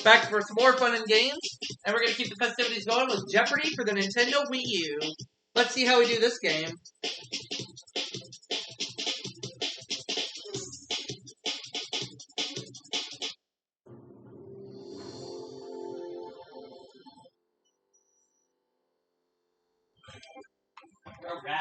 Back for some more fun and games, and we're going to keep the festivities going with Jeopardy for the Nintendo Wii U. Let's see how we do this game. All right.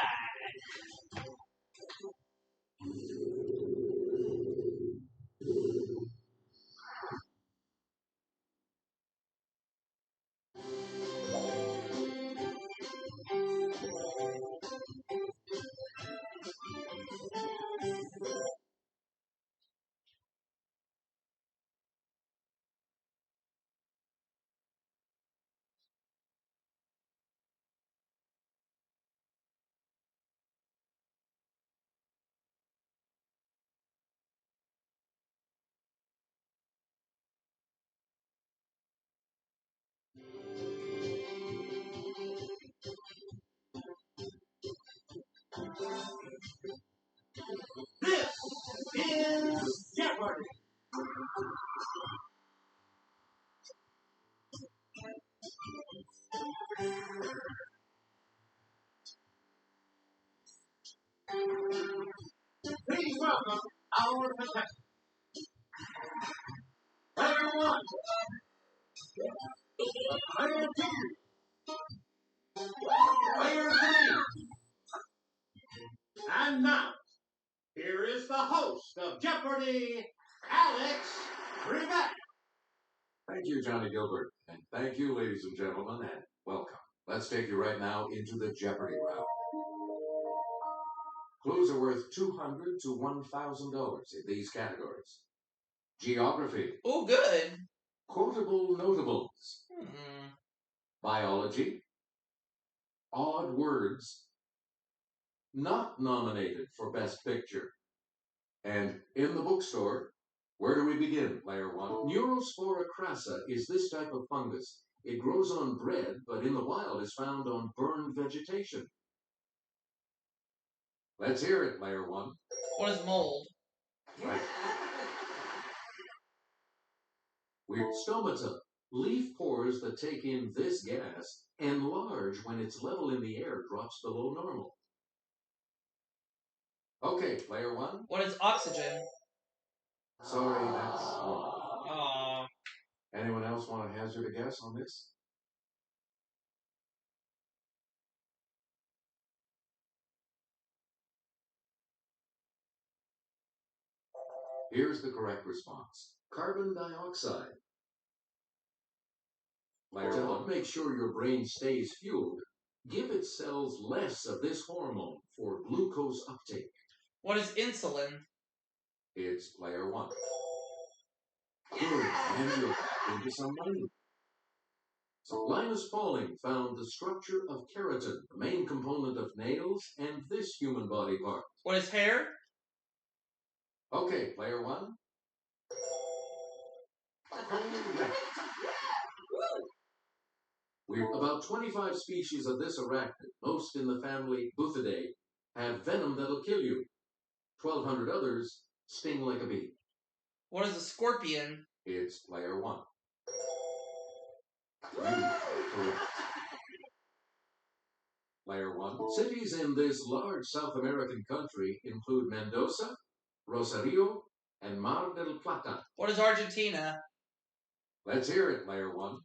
This is Jeopardy! Please welcome our contestants. Player 1, Player 2, Player 3, and now, here is the host of Jeopardy, Alex Rivette. Thank you, Johnny Gilbert, and thank you, ladies and gentlemen, and welcome. Let's take you right now into the Jeopardy round. Clues are worth $200 to $1,000 in these categories. Geography. Oh, good. Quotable notables. Biology. Odd words. Not nominated for Best Picture. And in the bookstore, where do we begin, Player 1? Neurospora crassa is this type of fungus. It grows on bread, but in the wild is found on burned vegetation. Let's hear it, Player 1. What is mold? Right. Weird stomata. Leaf pores that take in this gas enlarge when its level in the air drops below normal. Okay, Player 1. What is oxygen? Sorry, that's wrong. Aww. Anyone else want to hazard a guess on this? Here's the correct response. Carbon dioxide. Player 1, make sure your brain stays fueled. Give its cells less of this hormone for glucose uptake. What is insulin? It's Player 1. Good, and you're back into some money. So Linus Pauling found the structure of keratin, the main component of nails, and this human body part. What is hair? Okay, Player 1. About 25 species of this arachnid, most in the family Buthidae, have venom that'll kill you. 1,200 others sting like a bee. What is a scorpion? It's Player 1. Correct. Player 1. Cities in this large South American country include Mendoza, Rosario, and Mar del Plata. What is Argentina? Let's hear it, Player 1.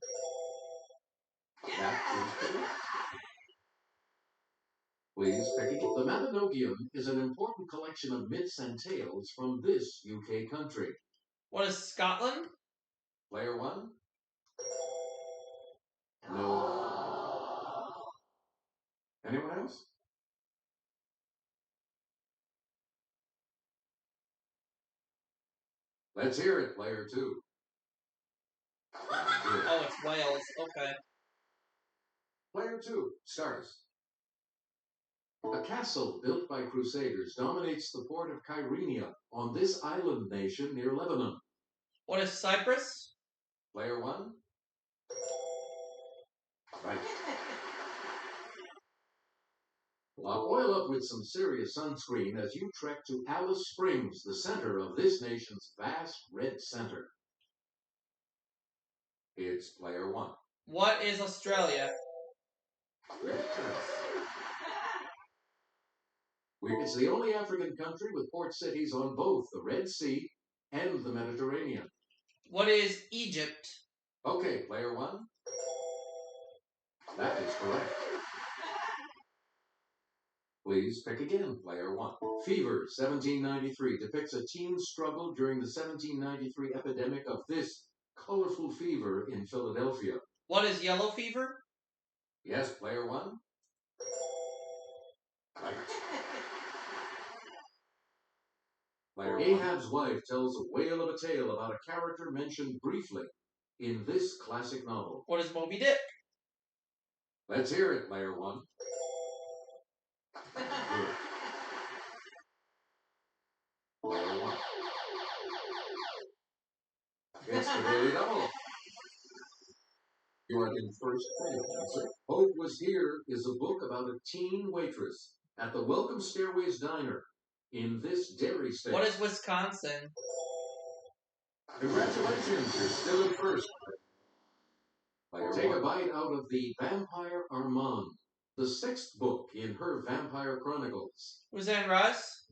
That is correct. Please pick it. The Mabinogion is an important collection of myths and tales from this UK country. What is Scotland? Player 1. No. Anyone else? Let's hear it, Player 2. Oh, it's Wales. Okay. Player 2, stars. A castle built by crusaders dominates the port of Kyrenia on this island nation near Lebanon. What is Cyprus? Player 1. Right. Oil up with some serious sunscreen as you trek to Alice Springs, the center of this nation's vast red center. It's player one. What is Australia? It's the only African country with port cities on both the Red Sea and the Mediterranean. What is Egypt? Okay, player one. That is correct. Please pick again, player one. Fever, 1793, depicts a teen's struggle during the 1793 epidemic of this colorful fever in Philadelphia. What is yellow fever? Yes, player one. Right. Player Ahab's wife tells a whale of a tale about a character mentioned briefly in this classic novel. What is Moby Dick? Let's hear it, player one. Good. Player one. It's the Daily Double. You are in first place. Hope Was Here is a book about a teen waitress at the Welcome Stairways Diner in this dairy state. What is Wisconsin? Congratulations, you're still in first. Take a bite out of the Vampire Armand, the sixth book in her Vampire Chronicles. Who's Anne Russ?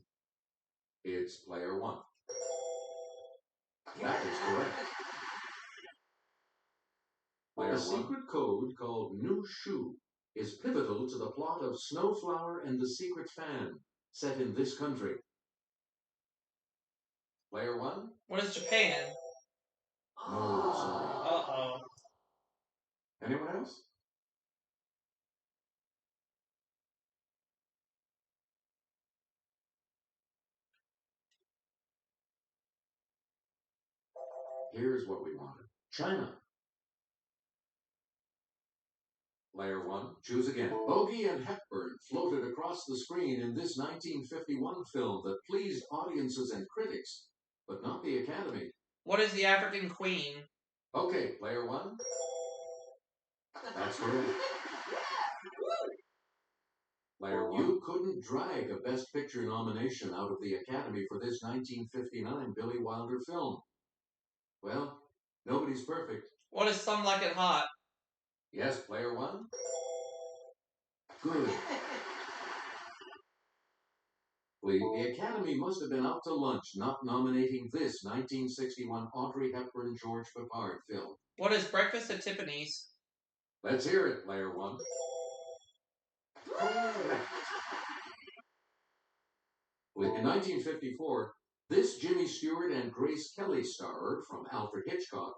It's player one. That is correct. A secret code called New Shoe is pivotal to the plot of Snowflower and the Secret Fan, set in this country. Player one? What is Japan? No, sorry. Uh-oh. Anyone else? Here's what we wanted. China. Player one, choose again. Bogey and Hepburn floated across the screen in this 1951 film that pleased audiences and critics, but not the Academy. What is the African Queen? Okay, player one. That's correct. Player one. You couldn't drag a Best Picture nomination out of the Academy for this 1959 Billy Wilder film. Well, nobody's perfect. What is Some Like It Hot? Yes, player one. Good. The Academy must have been out to lunch not nominating this 1961 Audrey Hepburn George Peppard film. What is Breakfast at Tiffany's? Let's hear it, player one. In 1954, this Jimmy Stewart and Grace Kelly starrer from Alfred Hitchcock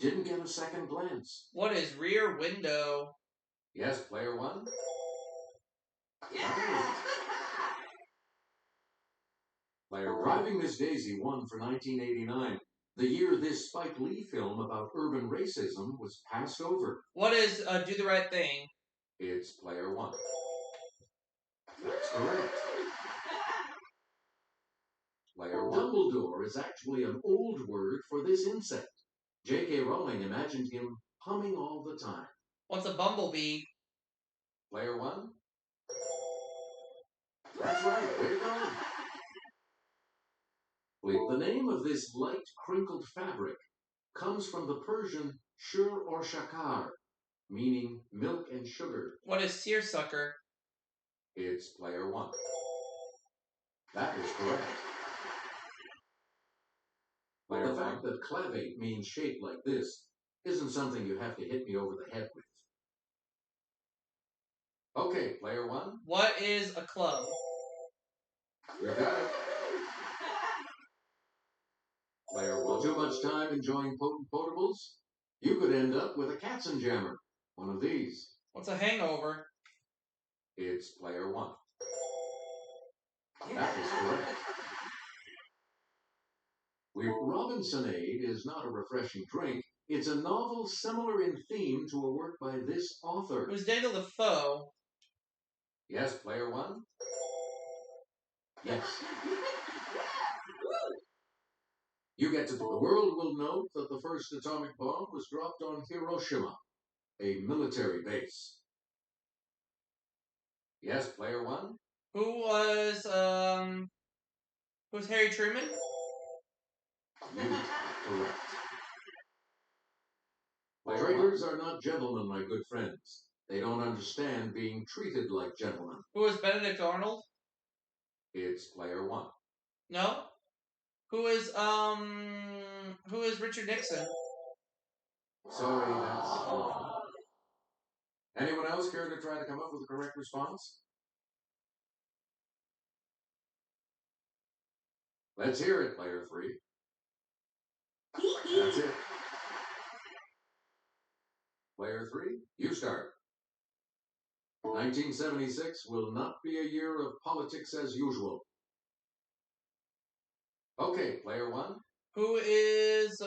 didn't get a second glance. What is Rear Window? Yes, player one. Player Driving Miss Daisy won for 1989, the year this Spike Lee film about urban racism was passed over. What is Do the Right Thing? It's player one. That's correct. Player one. Dumbledore is actually an old word for this insect. J.K. Rowling imagined him humming all the time. What's a bumblebee? Player one. That's right. Way to go. The name of this light crinkled fabric comes from the Persian shur or shakar, meaning milk and sugar. What is seersucker? It's player one. That is correct. The fact that clavate means shaped like this isn't something you have to hit me over the head with. Okay, player one. What is a club? You got it. Player one. Too much time enjoying potent potables? You could end up with a Katzenjammer. One of these. What's a hangover? It's player one. That is correct. Robinsonade is not a refreshing drink. It's a novel similar in theme to a work by this author. Who's Daniel Defoe? Yes, player one? Yes. You get to the world will note that the first atomic bomb was dropped on Hiroshima, a military base. Yes, player one? Who's Harry Truman? You are correct. Traitors are not gentlemen, my good friends. They don't understand being treated like gentlemen. Who is Benedict Arnold? It's player one. No. Who is Richard Nixon? Sorry, that's wrong. Anyone else care to try to come up with a correct response? Let's hear it, player three. That's it. Player three, you start. 1976 will not be a year of politics as usual. Okay, player one. Who is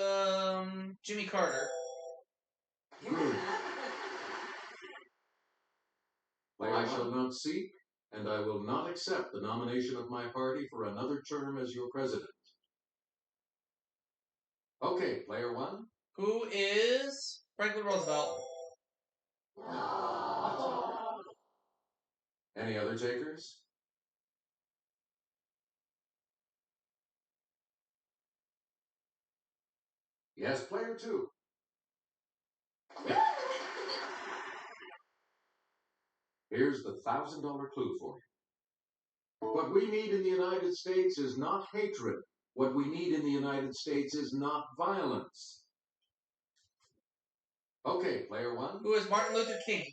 Jimmy Carter? Good. I shall not seek, and I will not accept the nomination of my party for another term as your president. Okay, player one. Who is Franklin Roosevelt? Any other takers? Yes, player two. Here's the $1,000 clue for you. What we need in the United States is not hatred. What we need in the United States is not violence. Okay, player one. Who is Martin Luther King?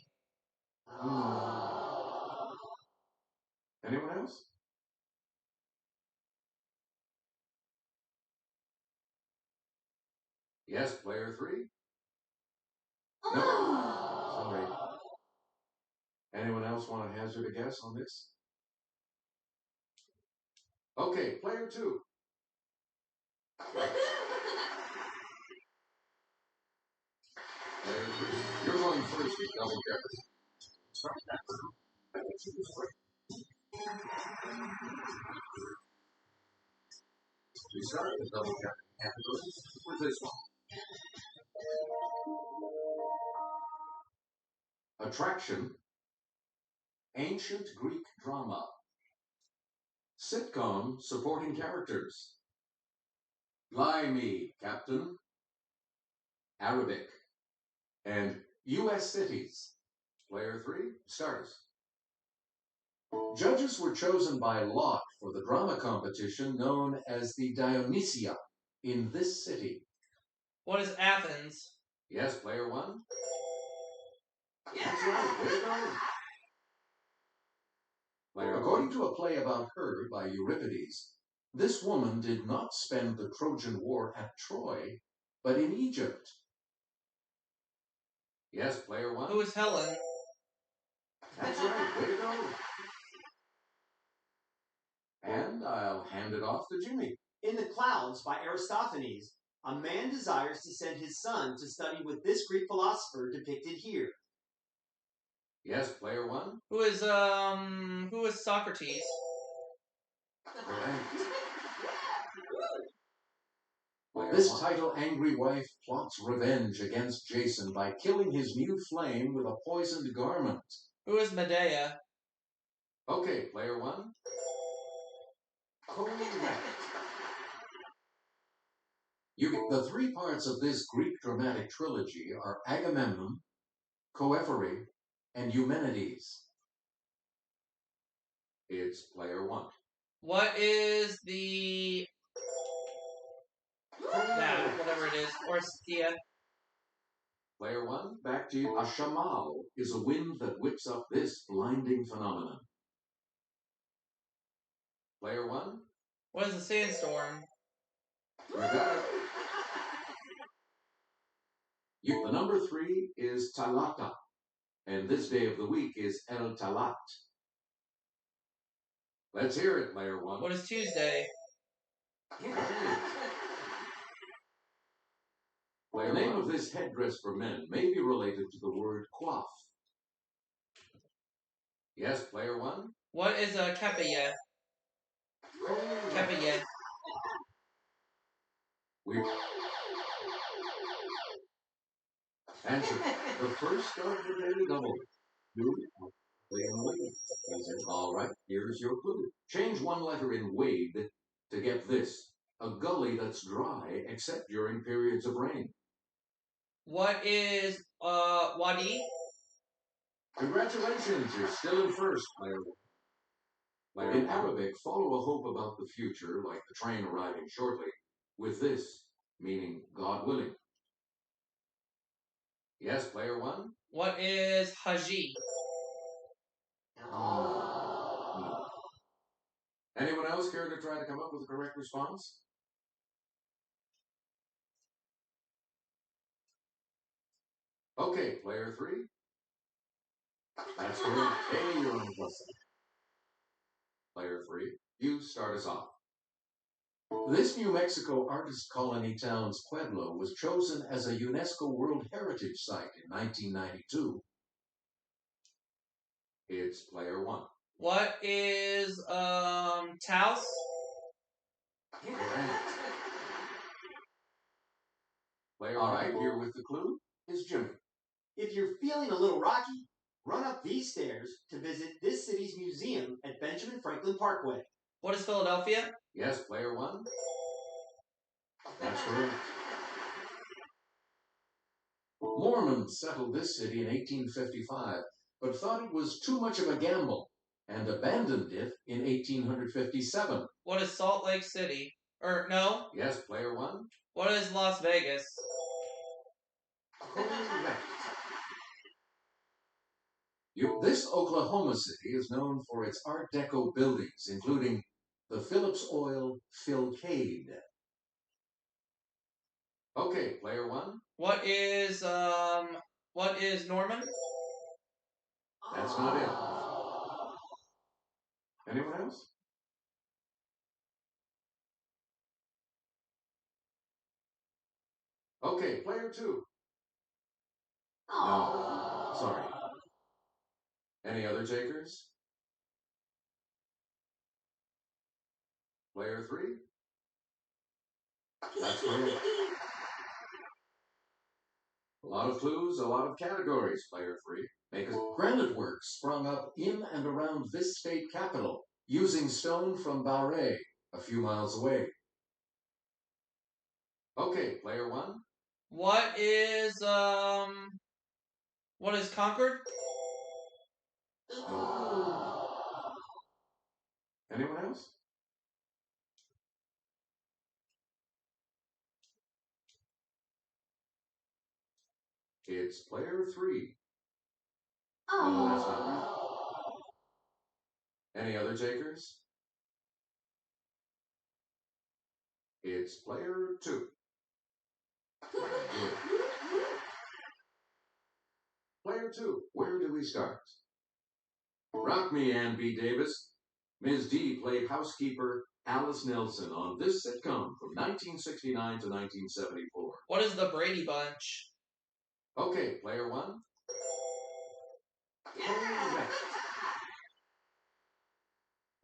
Anyone else? Yes, player three. No. Sorry. Anyone else want to hazard a guess on this? Okay, player two. Player three. You're going first at double Jeopardy. We start with double Jeopardy categories with this one. Attraction. Ancient Greek drama. Sitcom supporting characters. Fly me, Captain. Arabic. And U.S. cities. Player three, stars. Judges were chosen by lot for the drama competition known as the Dionysia in this city. What is Athens? Yes, player one. That's right, way to go. According to a play about her by Euripides, this woman did not spend the Trojan War at Troy, but in Egypt. Yes, player one. Who is Helen? That's right, way to go. And I'll hand it off to Jimmy. In the Clouds by Aristophanes, a man desires to send his son to study with this Greek philosopher depicted here. Yes, player one. Who is Socrates? Correct. This title, Angry Wife plots revenge against Jason by killing his new flame with a poisoned garment. Who is Medea? Okay, player one. Correct. The three parts of this Greek dramatic trilogy are Agamemnon, Coephary, and Eumenides. It's player one. What is the whatever it is, Orsteia? Player one, back to you. A shamal is a wind that whips up this blinding phenomenon. Player one. What is a sandstorm? You got it. The number three is talata, and this day of the week is el talat. Let's hear it, player one. What is Tuesday? The name of this headdress for men may be related to the word coif. Yes, player one. What is a kepiye? Kepiye. Answer. The first of the daily double. All right, here's your clue. Change one letter in Wade to get this. A gully that's dry except during periods of rain. What is Wadi? Congratulations, you're still in first, player one. In Arabic, follow a hope about the future, like the train arriving shortly, with this, meaning God willing. Yes, player one? What is Haji? No. Anyone else care to try to come up with a correct response? Okay, player three. That's correct. Hey, you're on plus. Player three, you start us off. This New Mexico artist colony town's Pueblo was chosen as a UNESCO World Heritage Site in 1992. It's player one. What is Taos? Player all right, here with the clue is Jimmy. If you're feeling a little rocky, run up these stairs to visit this city's museum at Benjamin Franklin Parkway. What is Philadelphia? Yes, player one. That's correct. Mormons settled this city in 1855, but thought it was too much of a gamble and abandoned it in 1857. What is Salt Lake City? Or no? Yes, player one. What is Las Vegas? Correct. This Oklahoma city is known for its Art Deco buildings, including the Phillips Oil Philcade. Okay, player one. What is Norman? That's not it. Anyone else? Okay, player two. No, sorry. Any other takers? Player three? That's correct. A lot of clues, a lot of categories, player three. Granite works sprung up in and around this state capital, using stone from Bahrain, a few miles away. Okay, player one. What is Concord? No. Anyone else? It's player three. No, that's not right. Any other takers? It's player two. Good. Player two, where do we start? Rock me, Ann B. Davis. Ms. D played housekeeper Alice Nelson on this sitcom from 1969 to 1974. What is the Brady Bunch? Okay, player one. Correct.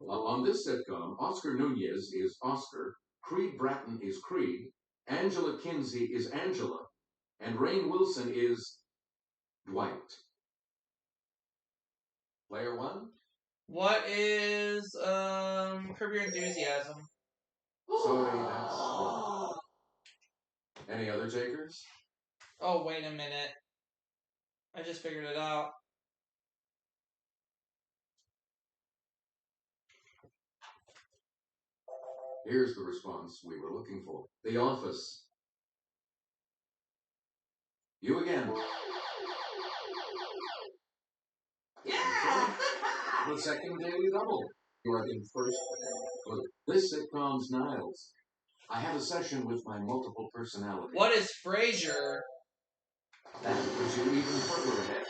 On this sitcom, Oscar Nunez is Oscar, Creed Bratton is Creed, Angela Kinsey is Angela, and Rainn Wilson is Dwight. Player one. What is Curb Your Enthusiasm? Sorry, that's wrong. Any other takers? Oh, wait a minute. I just figured it out. Here's the response we were looking for. The Office. You again. Yeah! The second daily double. You are in first. This sitcom's Niles. I had a session with my multiple personality. What is Frasier? That puts you even further ahead.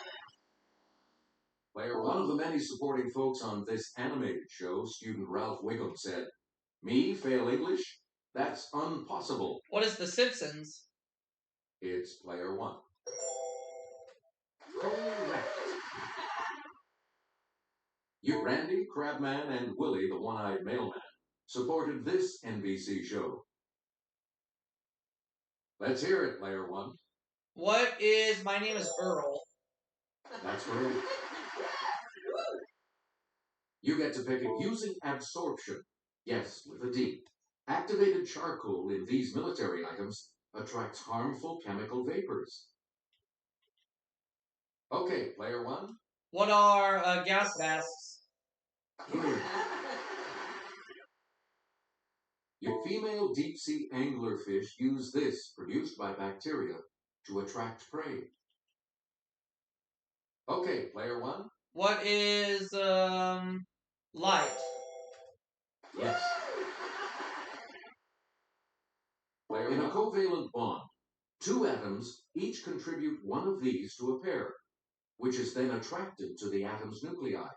Player one of the many supporting folks on this animated show, student Ralph Wiggum, said, "Me fail English? That's impossible." What is The Simpsons? It's player one. Correct. You, Randy, Crabman, and Willie, the one-eyed mailman, supported this NBC show. Let's hear it, player one. What is My Name is Earl? That's correct. You get to pick it using absorption. Yes, with a D. Activated charcoal in these military items attracts harmful chemical vapors. Okay, player one. What are gas masks? Your female deep-sea anglerfish use this, produced by bacteria, to attract prey. Okay, player one. What is light? Yes. In a covalent bond, two atoms each contribute one of these to a pair, which is then attracted to the atom's nuclei.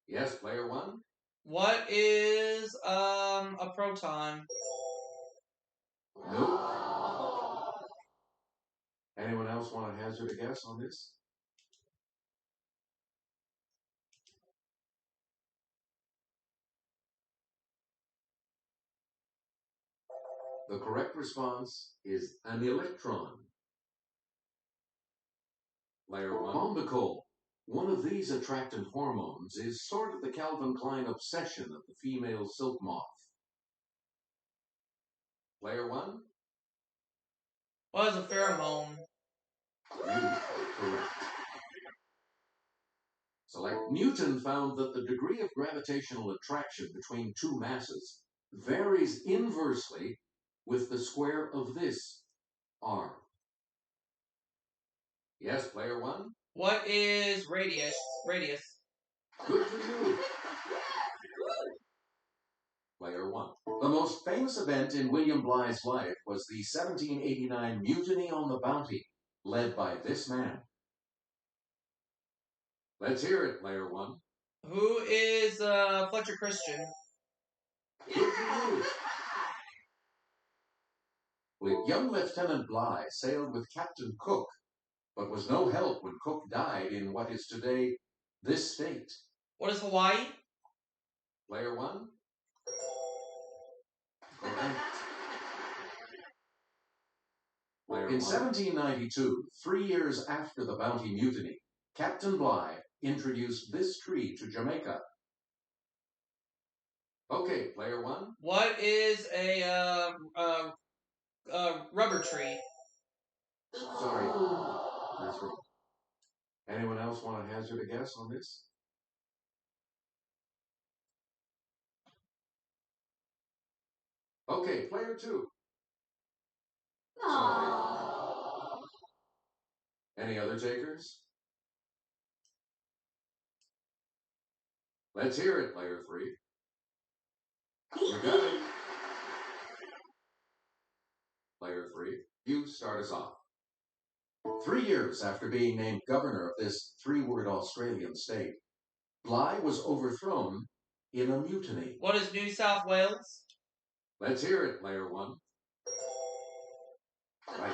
Yes, player one. What is a proton? Nope. Anyone else want to hazard a guess on this? The correct response is an electron. Player one. Bombicol. One of these attractant hormones is sort of the Calvin Klein obsession of the female silk moth. Player one. What is a pheromone? Correct. Select. Newton found that the degree of gravitational attraction between two masses varies inversely with the square of this r. Yes, player one. What is radius? Radius. Good for you. Player one. The most famous event in William Bligh's life was the 1789 Mutiny on the Bounty, led by this man. Let's hear it, player one. Who is Fletcher Christian? Good for you. With young Lieutenant Bligh sailed with Captain Cook, but was no help when Cook died in what is today this state. What is Hawaii? Player one. Correct. In 1792, 3 years after the Bounty Mutiny, Captain Bligh introduced this tree to Jamaica. Okay, player one. What is a rubber tree? Sorry, that's wrong. Anyone else want to hazard a guess on this? Okay, player two. Sorry. Any other takers? Let's hear it, player three. You got it. Player three, you start us off. 3 years after being named governor of this three-word Australian state, Bligh was overthrown in a mutiny. What is New South Wales? Let's hear it, player one. Right.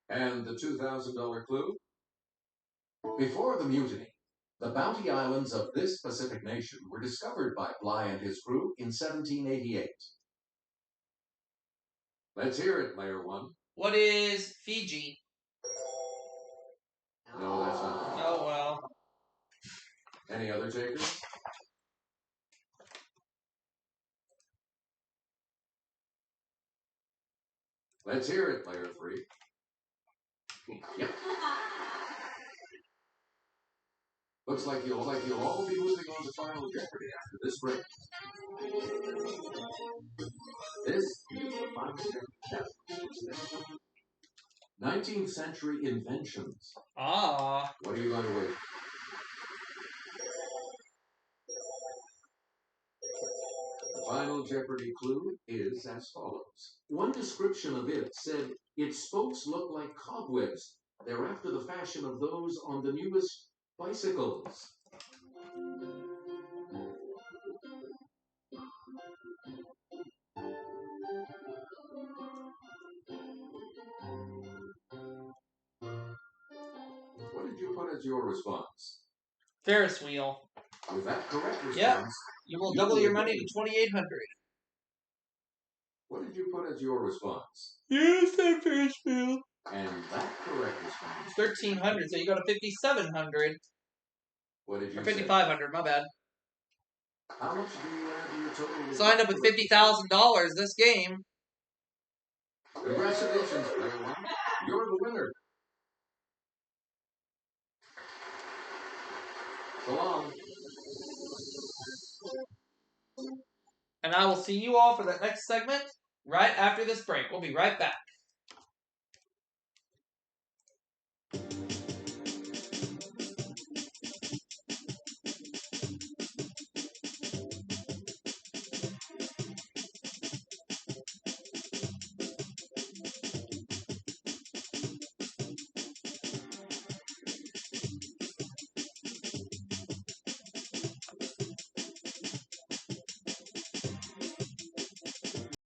And the $2,000 clue? Before the mutiny, the Bounty Islands of this Pacific nation were discovered by Bligh and his crew in 1788. Let's hear it, player one. What is Fiji? No, that's not. Oh, well. Any other takers? Let's hear it, player three. Yep. Looks like you'll all be moving on to Final Jeopardy after this break. This is the Final Jeopardy. 19th century inventions. Ah. What are you going to win? The Final Jeopardy clue is as follows. One description of it said, its spokes look like cobwebs. They're after the fashion of those on the newest bicycles. What did you put as your response? Ferris wheel. With that correct response, Yep. You will double your money to 2,800. What did you put as your response? You said Ferris wheel. And that correct response. 1,300, so you go to 5,700. What did you Or say? 5,500, my bad. How much do you add to your total? Signed up with $50,000 this game. Congratulations, player one. You're the winner. So long. And I will see you all for the next segment right after this break. We'll be right back.